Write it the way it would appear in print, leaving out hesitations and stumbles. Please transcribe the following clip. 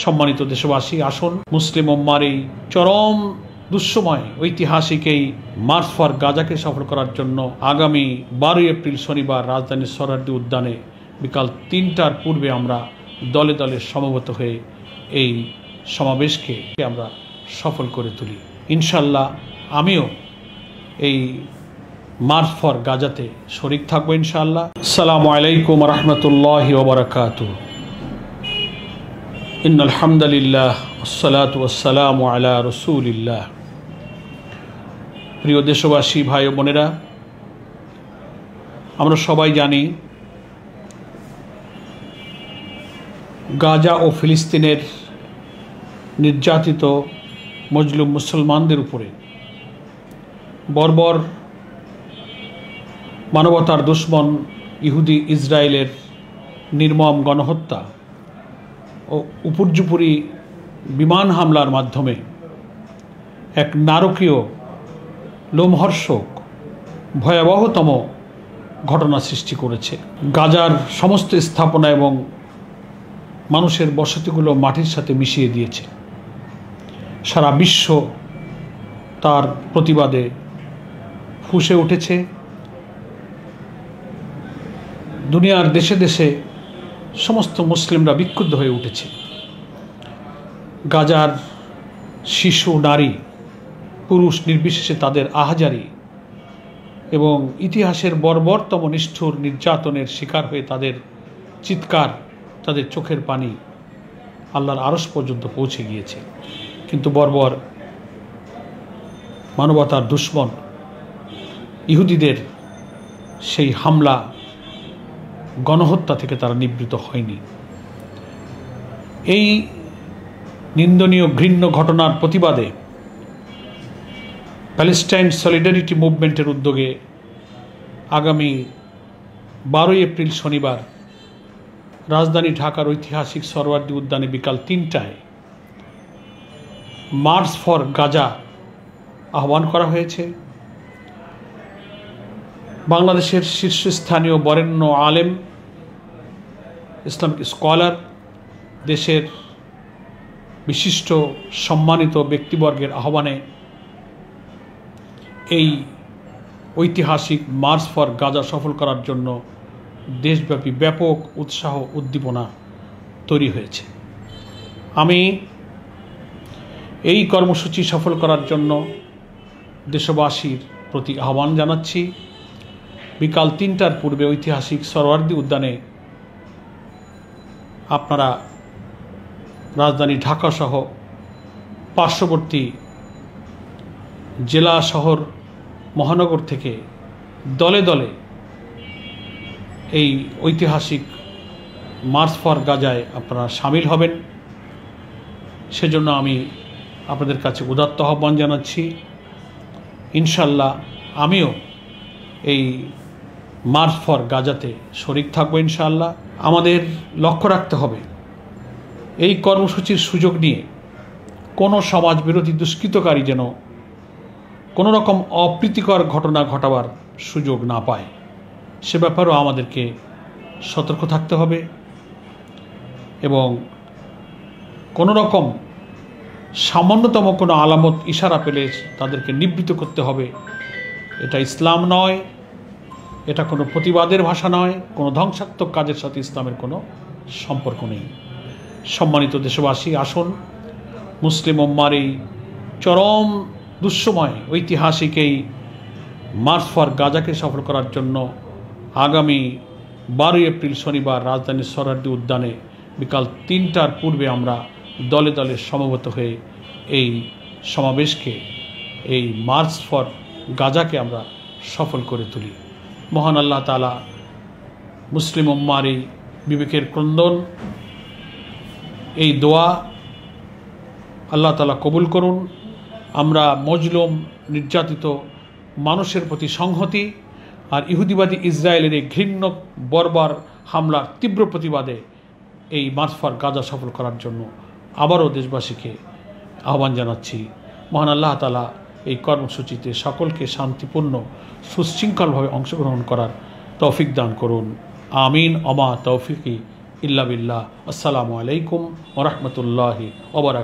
সম্মানিত দেশবাসী, আসুন মুসলিম উম্মার এই চরম দুঃসময় ঐতিহাসিক এই মার্চ ফর গাজাকে সফল করার জন্য আগামী 12 এপ্রিল শনিবার রাজধানীর সোহরাওয়ার্দী উদ্যানে বিকাল 3টার পূর্বে আমরা দলে দলে সমবেত হয়ে এই সমাবেশকে আমরা সফল করে তুলি। ইনশাল্লাহ আমিও এই মার্চ ফর গাজাতে শরিক থাকবো ইনশাআল্লাহ। আসসালামু আলাইকুম ওয়া রাহমাতুল্লাহি ওয়া বারাকাতুহু। ইন্নাল হামদুলিল্লাহ ওয়াসসালাতু ওয়াসসালামু আলা রাসূলিল্লাহ। প্রিয় দেশবাসী, ভাই ও বোনেরা, আমরা সবাই জানি গাজা ও ফিলিস্তিনের নির্যাতিত মজলুম মুসলমানদের উপরে বর্বর মানবতার দুশ্মন ইহুদি ইসরায়েলের নির্মম গণহত্যা ও উপর্যুপরি বিমান হামলার মাধ্যমে এক নারকীয়, লোমহর্ষক, ভয়াবহতম ঘটনা সৃষ্টি করেছে। গাজার সমস্ত স্থাপনা এবং মানুষের বসতিগুলো মাটির সাথে মিশিয়ে দিয়েছে। সারা বিশ্ব তার প্রতিবাদে ফুঁসে উঠেছে। দুনিয়ার দেশে দেশে সমস্ত মুসলিমরা বিক্ষুব্ধ হয়ে উঠেছে। গাজার শিশু, নারী, পুরুষ নির্বিশেষে তাদের আহাজারি এবং ইতিহাসের বর্বরতম নিষ্ঠুর নির্যাতনের শিকার হয়ে তাদের চিৎকার, তাদের চোখের পানি আল্লাহর আরশ পর্যন্ত পৌঁছে গিয়েছে। কিন্তু বর্বর মানবতার দুশ্মন ইহুদিদের সেই হামলা, গণহত্যা থেকে তারা নিবৃত্ত হয়নি। এই নিন্দনীয় ঘৃণ্য ঘটনার প্রতিবাদে প্যালেস্টাইন সলিডারিটি মুভমেন্টের উদ্যোগে আগামী 12 এপ্রিল শনিবার রাজধানী ঢাকার ঐতিহাসিক সোহরাওয়ার্দী উদ্যানে বিকাল 3টায় মার্চ ফর গাজা আহ্বান করা হয়েছে। বাংলাদেশের শীর্ষস্থানীয় বরেণ্য আলেম, ইসলামিক স্কলার, দেশের বিশিষ্ট সম্মানিত ব্যক্তিবর্গের আহ্বানে এই ঐতিহাসিক মার্চ ফর গাজা সফল করার জন্য দেশব্যাপী ব্যাপক উৎসাহ উদ্দীপনা তৈরি হয়েছে। আমি এই কর্মসূচি সফল করার জন্য দেশবাসীর প্রতি আহ্বান জানাচ্ছি। বিকাল 3টার পূর্বে ঐতিহাসিক সোহরাওয়ার্দী উদ্যানে আপনারা রাজধানী ঢাকা সহ পার্শ্ববর্তী জেলা, শহর, মহানগর থেকে দলে দলে এই ঐতিহাসিক মার্চ ফর গাজায় আপনারা সামিল হবেন। সেজন্য আমি আপনাদের কাছে উদাত্ত আহ্বান জানাচ্ছি। ইনশাল্লাহ আমিও এই মার্চ ফর গাজাতে শরিক থাকবো ইনশাআল্লাহ। আমাদের লক্ষ্য রাখতে হবে, এই কর্মসূচির সুযোগ নিয়ে কোনো সমাজ বিরোধী দুষ্কৃতকারী যেন কোনো রকম অপ্রীতিকর ঘটনা ঘটাবার সুযোগ না পায়, সে ব্যাপারেও আমাদেরকে সতর্ক থাকতে হবে এবং কোনো রকম সামান্যতম কোনো আলামত, ইশারা পেলে তাদেরকে নিবৃত্ত করতে হবে। এটা ইসলাম নয়, এটা কোনো প্রতিবাদের ভাষা নয়, কোনো ধ্বংসাত্মক কাজের সাথে ইসলামের কোনো সম্পর্ক নেই। সম্মানিত দেশবাসী, আসুন মুসলিম উম্মার এই চরম দুঃসময় ঐতিহাসিক এই মার্চ ফর গাজাকে সফল করার জন্য আগামী 12 এপ্রিল শনিবার রাজধানীর সোহরাওয়ার্দী উদ্যানে বিকাল 3টার পূর্বে আমরা দলে দলে সমবেত হয়ে এই সমাবেশকে, এই মার্চ ফর গাজাকে আমরা সফল করে তুলি। মহান আল্লাহ তাআলা মুসলিম উম্মার এই বিবেকের ক্রন্দন, এই দোয়া আল্লাহ তাআলা কবুল করুন। আমরা মজলুম, নির্যাতিত মানুষের প্রতি সংহতি আর ইহুদিবাদী ইসরায়েলের এই ঘৃণ্য বর্বর হামলার তীব্র প্রতিবাদে এই মার্চ ফর গাজা সফল করার জন্য আবারও দেশবাসীকে আহ্বান জানাচ্ছি। মহান আল্লাহ তাআলা এই কর্মসূচিতে সকলকে শান্তিপূর্ণ, সুশৃঙ্খলভাবে অংশগ্রহণ করার তৌফিক দান করুন। আমিন। অমা তৌফিকি ইল্লা বিল্লাহ। আসসালামু আলাইকুম ওয়া রাহমাতুল্লাহি ওয়া বারাকাতুহু।